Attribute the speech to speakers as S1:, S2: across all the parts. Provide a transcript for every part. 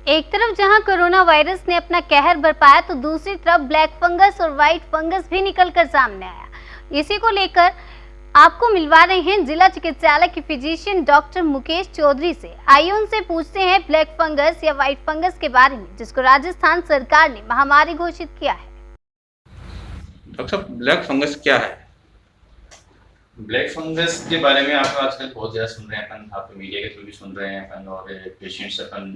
S1: एक तरफ जहां कोरोना वायरस ने अपना कहर बरपाया तो दूसरी तरफ ब्लैक फंगस और व्हाइट फंगस भी निकलकर सामने आया। इसी को लेकर आपको मिलवा रहे हैं जिला चिकित्सालय के फिजिशियन डॉक्टर मुकेश चौधरी से। आइए उनसे पूछते हैं ब्लैक फंगस या व्हाइट फंगस के बारे में, जिसको राजस्थान सरकार ने महामारी घोषित किया है।
S2: डॉक्टर साहब, ब्लैक फंगस क्या है?
S3: ब्लैक फंगस के बारे में आप आजकल बहुत ज़्यादा सुन रहे हैं अपन, आप मीडिया के थ्रू भी सुन रहे हैं अपन, और पेशेंट्स अपन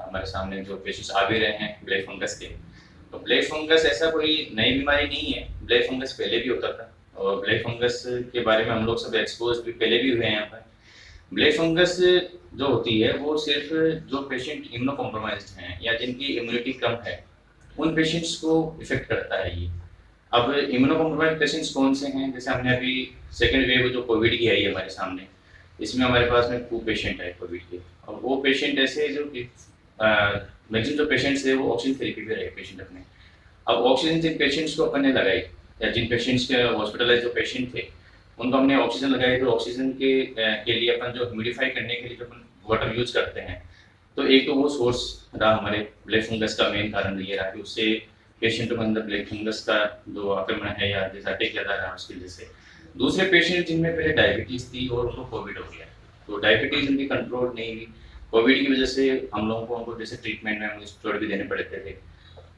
S3: हमारे सामने जो पेशेंट्स आ भी रहे हैं ब्लैक फंगस के। तो ब्लैक फंगस ऐसा कोई नई बीमारी नहीं है, ब्लैक फंगस पहले भी होता था और ब्लैक फंगस के बारे में हम लोग सब एक्सपोज भी पहले भी हुए हैं यहाँ पर। ब्लैक फंगस जो होती है वो सिर्फ जो पेशेंट इम्यूनो कॉम्प्रोमाइज्ड हैं या जिनकी इम्यूनिटी कम है उन पेशेंट्स को इफेक्ट करता है ये। अब इम्यूनो कॉम्प्रोमाइज्ड पेशेंट्स कौन से हैं? जैसे हमने अभी सेकेंड वेव जो कोविड की आई है हमारे सामने, इसमें हमारे पास में खूब पेशेंट है कोविड के, और वो पेशेंट ऐसे जो कि मैक्सिमम जो पेशेंट्स है वो ऑक्सीजन थेरेपी पे रहे पेशेंट अपने। अब ऑक्सीजन जिन पेशेंट्स को अपन ने लगाई या जिन पेशेंट्स के हॉस्पिटलाइज जो पेशेंट थे उनको हमने ऑक्सीजन लगाई, तो ऑक्सीजन के लिए अपन जो ह्यूमिडिफाई करने के लिए जो अपन वाटर यूज करते हैं, तो एक तो वो सोर्स रहा हमारे ब्लैक फंगस का मेन कारण ये रहा कि उससे पेशेंटों के अंदर ब्लैक फंगस का जो आक्रमण है या जैसा अटैक ज़्यादा रहा उसकी वजह से। दूसरे पेशेंट जिनमें पहले डायबिटीज़ थी और उनको कोविड हो गया, तो डायबिटीज़ उनकी कंट्रोल नहीं हुई, कोविड की वजह से हम लोगों को उनको जैसे ट्रीटमेंट में स्टेरॉइड भी देने पड़ते थे,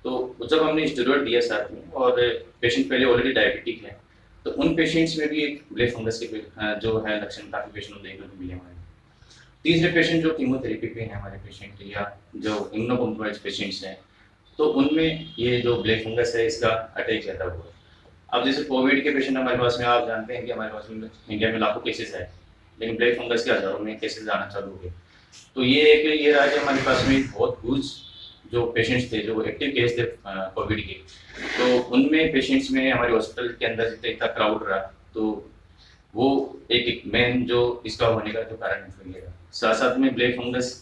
S3: तो जब हमने स्टेरॉइड दिया साथ में और पेशेंट पहले ऑलरेडी डायबिटिक है, तो उन पेशेंट्स में भी एक ब्लैक फंगस के जो है लक्षण काफ़ी पेशेंट को देखने को मिले हमारे। तीसरे पेशेंट जो कीमोथेरेपी पे हैं हमारे पेशेंट या जो इम्यूनो कॉम्प्रोमाइज पेशेंट्स हैं, तो उनमें ये जो ब्लैक फंगस है इसका अटैक ज़्यादा हुआ है। अब जैसे कोविड के पेशेंट हमारे पास में, आप जानते हैं कि हमारे पास में इंडिया में लाखों केसेस है, लेकिन ब्लैक फंगस के हज़ारों में केसेस आना चालू हो गए। तो ये रहा कि हमारे पास में बहुत हुज जो पेशेंट्स थे, जो एक्टिव केस थे कोविड के, तो उनमें पेशेंट्स में हमारे हॉस्पिटल के अंदर जितना इतना क्राउड रहा, तो वो एक मेन जो इसका होने का जो कारण बन गया। साथ साथ में ब्लैक फंगस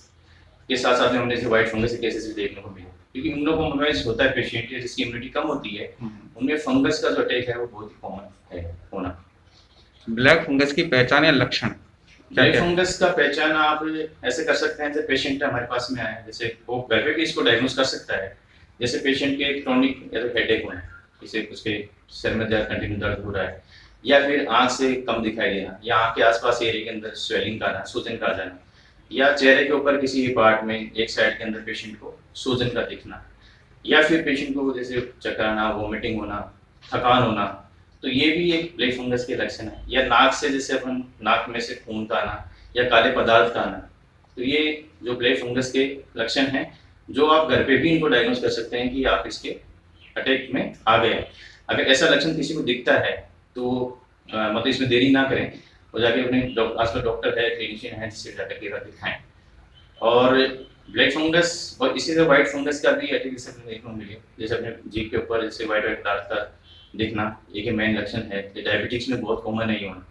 S3: के साथ साथ में हमने जैसे व्हाइट फंगस के केसेस भी देखने को मिले, क्योंकि इम्यूनो कॉम्प्रोमाइज होता है पेशेंट जिसकी इम्यूनिटी कम होती है, उनमें फंगस का जो अटैक है वो बहुत ही कॉमन है होना।
S2: ब्लैक फंगस की पहचान या लक्षण
S3: ब्लैक फंगस का पहचान आप ऐसे कर सकते हैं, जैसे पेशेंट हमारे पास में आया, जैसे वो घर पे भी इसको डायग्नोज कर सकता है। जैसे पेशेंट के क्रोनिक हेडेक होना, जैसे उसके सिर में दर्द, कंटिन्यू दर्द हो रहा है, या फिर आंख से कम दिखाई देना, या आंख के आसपास एरिया के अंदर स्वेलिंग का आना, सूजन का आ जाना, या चेहरे के ऊपर किसी भी पार्ट में एक साइड के अंदर पेशेंट को सूजन का दिखना, या फिर पेशेंट को जैसे चक्कर आना, वोमिटिंग होना, थकान होना, तो ये भी एक ब्लैक फंगस के लक्षण है। या नाक से जैसे अपन नाक में से खून का आना या काले पदार्थ का आना, तो ये जो ब्लैक फंगस के लक्षण हैं, जो आप घर पे भी इनको डायग्नोज कर सकते हैं कि आप इसके अटैक में आ गए। अगर ऐसा लक्षण किसी को दिखता है तो मतलब इसमें देरी ना करें और जाके अपने आसपास डॉक्टर है, क्लिनिशियन है, जिससे जाकर के दिखाएं। और ब्लैक फंगस और इसी तरह व्हाइट फंगस का भी अटैक जैसे देखने को मिले, जैसे अपने जीभ के ऊपर जैसे व्हाइट पदार्थ का दिखना, एक मेन लक्षण है। डायबिटिक्स में बहुत कॉमन है ये होना,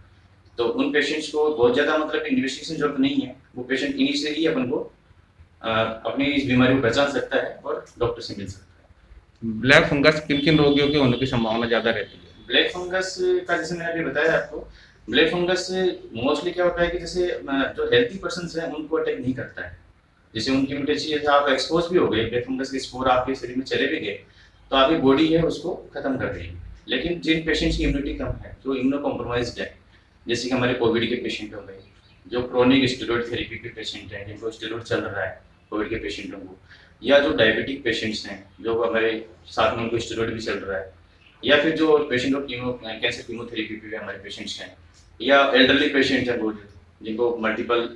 S3: तो उन पेशेंट्स को बहुत ज़्यादा मतलब इन्वेस्टिगेशन जरूरत नहीं है, वो पेशेंट इन्हीं से ही अपन को अपनी इस बीमारी को पहचान सकता है और डॉक्टर से मिल सकता है।
S2: ब्लैक फंगस किन किन रोगियों के होने की संभावना ज़्यादा रहती है?
S3: ब्लैक फंगस का जैसे मैंने अभी बताया आपको, ब्लैक फंगस मोस्टली क्या होता है कि जैसे जो हेल्थी पर्सन हैं उनको अटैक नहीं करता है, जैसे उनकी इम्यूनिटी जैसे आप एक्सपोज भी हो गए, ब्लैक फंगस के स्पोर आपके शरीर में चले भी गए, तो आपकी बॉडी है उसको खत्म कर रही है। लेकिन जिन पेशेंट्स की इम्यूनिटी कम है, जो इम्यूनो कॉम्प्रोमाइज्ड है, जैसे कि हमारे कोविड के पेशेंट हो गए, जो क्रोनिक स्टेरॉइड थेरेपी के पेशेंट हैं, जिनको स्टेरॉइड चल रहा है कोविड के पेशेंटों को, या जो डायबिटिक पेशेंट्स हैं जो हमारे साथ में उनको स्टेरॉइड भी चल रहा है, या फिर जो पेशेंट को कैंसर कीमोथेरेपी पे हमारे पेशेंट्स हैं, या एल्डरली पेशेंट हैं वो जिनको मल्टीपल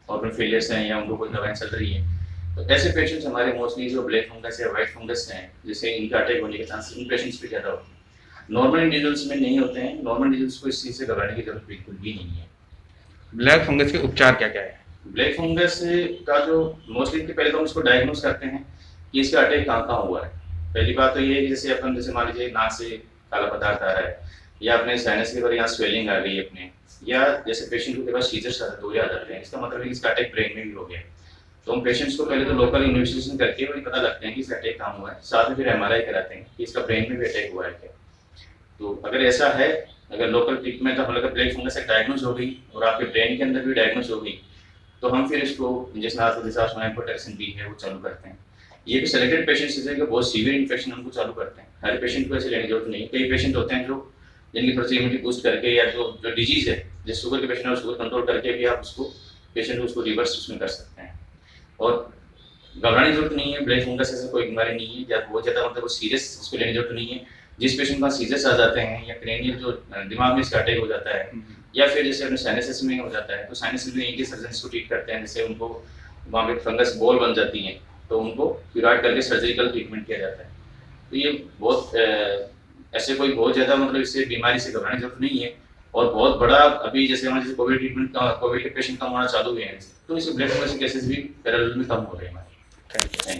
S3: ऑर्गन फेलियर्स हैं या उनको कोई दवाएं चल रही है, तो ऐसे पेशेंट्स हमारे मोस्टली जो ब्लैक फंगस या व्हाइट फंगस हैं, जैसे इनका अटैक होने के चांसेस इन पेशेंट्स पे ज़्यादा होते हैं। नॉर्मल इंडिविजुअल्स में नहीं होते हैं, नॉर्मल इंडिविजुअल्स को इस चीज़ से घबराने की जरूरत बिल्कुल भी नहीं है।
S2: ब्लैक फंगस के उपचार क्या क्या है?
S3: ब्लैक फंगस का जो मोस्टली पहले तो हम इसको डायग्नोज करते हैं कि इसका अटैक कहाँ कहाँ हुआ है। पहली बात तो ये है कि जैसे अपन जैसे मान लीजिए नाक से काला पदार्थ आ रहा है, या अपने साइनस के ऊपर यहाँ स्वेलिंग आ गई अपने, या जैसे पेशेंट के पास सीजर्स दौरे आ जाते हैं, इसका मतलब है कि इसका अटैक ब्रेन में भी हो गया। तो हम पेशेंट्स को पहले तो लोकल इन्वेस्टिगेशन करके वही पता लगते हैं कि इसका अटैक कहाँ हुआ है, साथ में फिर एमआरआई कराते हैं कि इसका ब्रेन में भी अटैक हुआ है क्या। तो अगर ऐसा है, अगर लोकल ट्रीटमेंट अगर ब्लैक फंगस डायग्नोज हो गई और आपके ब्रेन के अंदर भी डायग्नोज हो गई, तो हम फिर इसको जैसे प्रोटेक्शन भी है वो चालू करते हैं। ये भी सेलेक्टेड पेशेंट्स जैसे कि बहुत सीवियर इन्फेक्शन उनको चालू करते हैं। हर पेशेंट को ऐसे लेने की जरूरत नहीं। कई पेशेंट होते हैं जो जिनकी थोड़ी सी इम्यूनिटी बूस्ट करके या जो डिजीज है, जैसे शुगर के पेशेंट है, शुगर कंट्रोल करके भी आप उसको पेशेंट को उसको रिवर्स उसमें कर सकते हैं। और घबराने की जरूरत नहीं है। ब्लैक फंगस ऐसा कोई बीमारी नहीं है, या बहुत ज़्यादा मतलब सीरियस उसको लेने की जरूरत नहीं है। जिस पेशेंट के पास सीरियस आ जाते हैं या क्रेनियल जो दिमाग में इसका अटैक हो जाता है, या फिर जैसे अपने साइनसेस में हो जाता है, तो साइनसेस में इनके सर्जन को ट्रीट करते हैं। जैसे उनको वहाँ पे फंगस बॉल बन जाती हैं, तो उनको क्यूराइड करके सर्जिकल ट्रीटमेंट किया जाता है। तो ये बहुत ऐसे कोई बहुत ज़्यादा मतलब इससे बीमारी से घबराने की जरूरत नहीं है। और बहुत बड़ा अभी जैसे हमारे जैसे कोविड ट्रीटमेंट का कोविड के पेशेंट कम होना चालू हुए हैं, तो इससे ब्लड फंगस के केसेस भी पैरेलल में कम हो रहे हैं हमारे।
S2: Thank you.